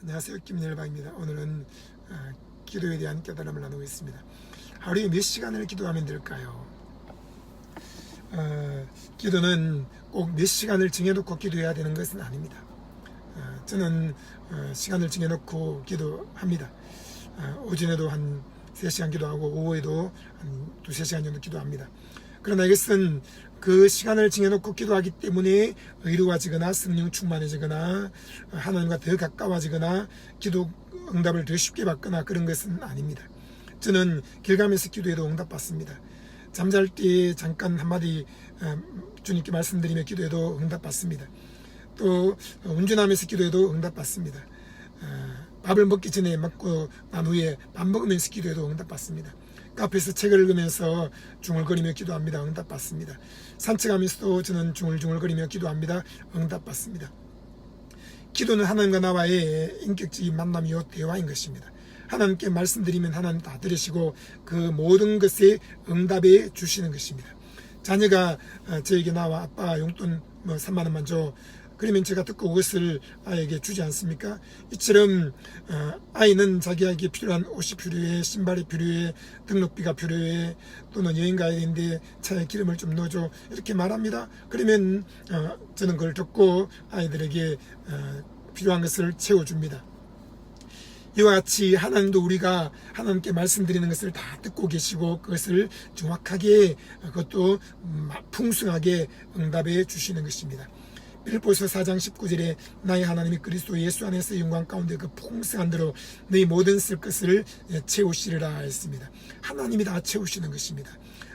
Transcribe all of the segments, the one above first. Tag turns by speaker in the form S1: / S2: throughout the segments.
S1: 안녕하세요. 김일방입니다. 오늘은 기도에 대한 깨달음을 나누고 있습니다. 하루에 몇 시간을 기도하면 될까요? 기도는 꼭 몇 시간을 정해놓고 기도해야 되는 것은 아닙니다. 저는 시간을 정해놓고 기도합니다. 오전에도 한 3시간 기도하고 오후에도 한 2-3시간 정도 기도합니다. 그러나 이것은 그 시간을 정해놓고 기도하기 때문에 의로워지거나 성령 충만해지거나 하나님과 더 가까워지거나 기도 응답을 더 쉽게 받거나 그런 것은 아닙니다. 저는 길가면서 기도해도 응답받습니다. 잠잘 때 잠깐 한마디 주님께 말씀드리며 기도해도 응답받습니다. 또 운전하면서 기도해도 응답받습니다. 밥을 먹기 전에 먹고 난 후에 밥 먹으면서 기도해도 응답받습니다. 카페에서 책을 읽으면서 중얼거리며 기도합니다. 응답받습니다. 산책하면서도 저는 중얼중얼거리며 기도합니다. 응답받습니다. 기도는 하나님과 나와의 인격적인 만남이요 대화인 것입니다. 하나님께 말씀드리면 하나님 다 들으시고 그 모든 것에 응답해 주시는 것입니다. 자녀가 저에게 나와 아빠 용돈 3만 원만 줘. 그러면 제가 듣고 그것을 아이에게 주지 않습니까? 이처럼 아이는 자기에게 필요한 옷이 필요해, 신발이 필요해, 등록비가 필요해, 또는 여행 가야 되는데 차에 기름을 좀 넣어줘, 이렇게 말합니다. 그러면 저는 그걸 듣고 아이들에게 필요한 것을 채워줍니다. 이와 같이 하나님도 우리가 하나님께 말씀드리는 것을 다 듣고 계시고 그것을 정확하게, 그것도 풍성하게 응답해 주시는 것입니다. 빌립보서 4장 19절에 나의 하나님이 그리스도 예수 안에서 영광 가운데 그 풍성한 대로 너희 모든 쓸 것을 채우시리라 했습니다. 하나님이 다 채우시는 것입니다.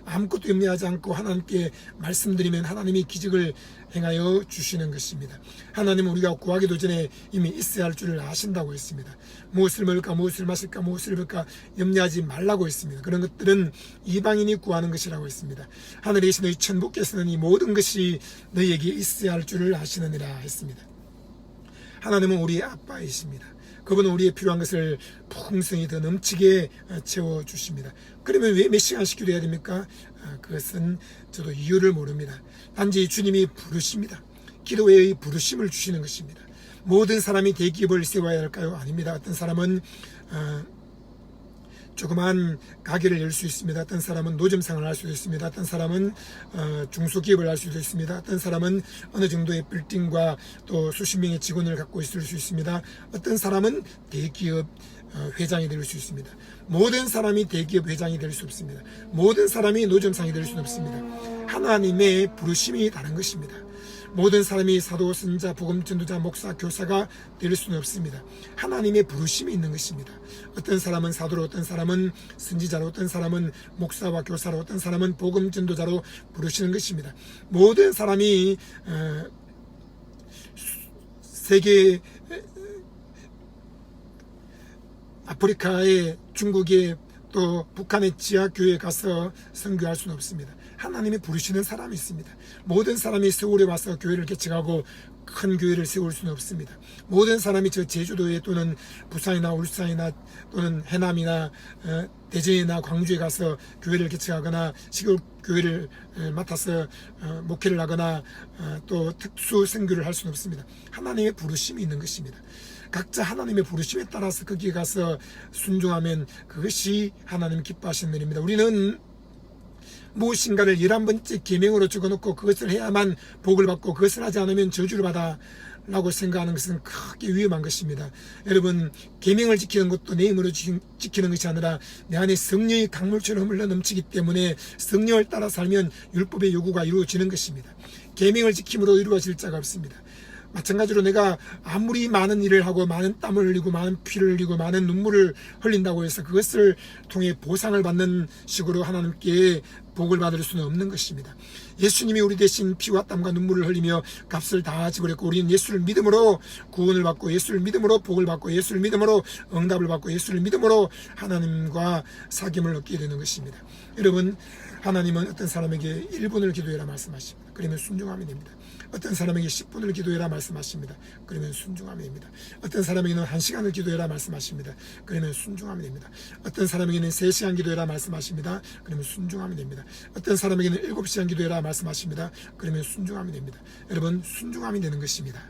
S1: 아무것도 염려하지 않고 하나님께 말씀드리면 하나님이 기적을 행하여 주시는 것입니다. 하나님은 우리가 구하기도 전에 이미 있어야 할 줄을 아신다고 했습니다. 무엇을 먹을까, 무엇을 마실까, 무엇을 입을까 염려하지 말라고 했습니다. 그런 것들은 이방인이 구하는 것이라고 했습니다. 하늘에 계신 너희 천부께서는 이 모든 것이 너희에게 있어야 할 줄을 아시느니라 했습니다. 하나님은 우리의 아빠이십니다. 그분은 우리의 필요한 것을 풍성히 더 넘치게 채워주십니다. 그러면 왜 몇 시간씩 기도해야 됩니까? 그것은 저도 이유를 모릅니다. 단지 주님이 부르십니다. 기도의 부르심을 주시는 것입니다. 모든 사람이 대기업을 세워야 할까요? 아닙니다. 어떤 사람은 조그만 가게를 열 수 있습니다. 어떤 사람은 노점상을 할 수도 있습니다. 어떤 사람은 중소기업을 할 수도 있습니다. 어떤 사람은 어느 정도의 빌딩과 또 수십 명의 직원을 갖고 있을 수 있습니다. 어떤 사람은 대기업 회장이 될 수 있습니다. 모든 사람이 대기업 회장이 될 수 없습니다. 모든 사람이 노점상이 될 수는 없습니다. 하나님의 부르심이 다른 것입니다. 모든 사람이 사도, 선자, 복음 전도자, 목사, 교사가 될 수는 없습니다. 하나님의 부르심이 있는 것입니다. 어떤 사람은 사도로, 어떤 사람은 선지자로, 어떤 사람은 목사와 교사로, 어떤 사람은 복음 전도자로 부르시는 것입니다. 모든 사람이 세계, 아프리카에, 중국에, 또 북한의 지하교회에 가서 선교할 수는 없습니다. 하나님이 부르시는 사람이 있습니다. 모든 사람이 서울에 와서 교회를 개척하고 큰 교회를 세울 수는 없습니다. 모든 사람이 저 제주도에 또는 부산이나 울산이나 또는 해남이나 대전이나 광주에 가서 교회를 개척하거나 시골 교회를 맡아서 목회를 하거나 또 특수 선교를 할 수는 없습니다. 하나님의 부르심이 있는 것입니다. 각자 하나님의 부르심에 따라서 거기에 가서 순종하면 그것이 하나님 기뻐하시는 일입니다. 우리는 무엇인가를 11번째 계명으로 적어놓고 그것을 해야만 복을 받고 그것을 하지 않으면 저주를 받아 라고 생각하는 것은 크게 위험한 것입니다. 여러분, 계명을 지키는 것도 내 힘으로 지키는 것이 아니라 내 안에 성령의 강물처럼 흘러 넘치기 때문에 성령을 따라 살면 율법의 요구가 이루어지는 것입니다. 계명을 지킴으로 이루어질 자가 없습니다. 마찬가지로 내가 아무리 많은 일을 하고 많은 땀을 흘리고 많은 피를 흘리고 많은 눈물을 흘린다고 해서 그것을 통해 보상을 받는 식으로 하나님께 복을 받을 수는 없는 것입니다. 예수님이 우리 대신 피와 땀과 눈물을 흘리며 값을 다 지불했고 우리는 예수를 믿음으로 구원을 받고 예수를 믿음으로 복을 받고 예수를 믿음으로 응답을 받고 예수를 믿음으로 하나님과 사귐을 얻게 되는 것입니다. 여러분, 하나님은 어떤 사람에게 1분을 기도해라 말씀하십니다. 그러면 순종하면 됩니다. 어떤 사람에게 10분을 기도해라 말씀하십니다. 그러면 순종하면 됩니다. 어떤 사람에게는 1시간을 기도해라 말씀하십니다. 그러면 순종하면 됩니다. 어떤 사람에게는 3시간 기도해라 말씀하십니다. 그러면 순종하면 됩니다. 어떤 사람에게는 7시간 기도해라 말씀하십니다. 그러면 순종하면 됩니다. 여러분, 순종하면 되는 것입니다.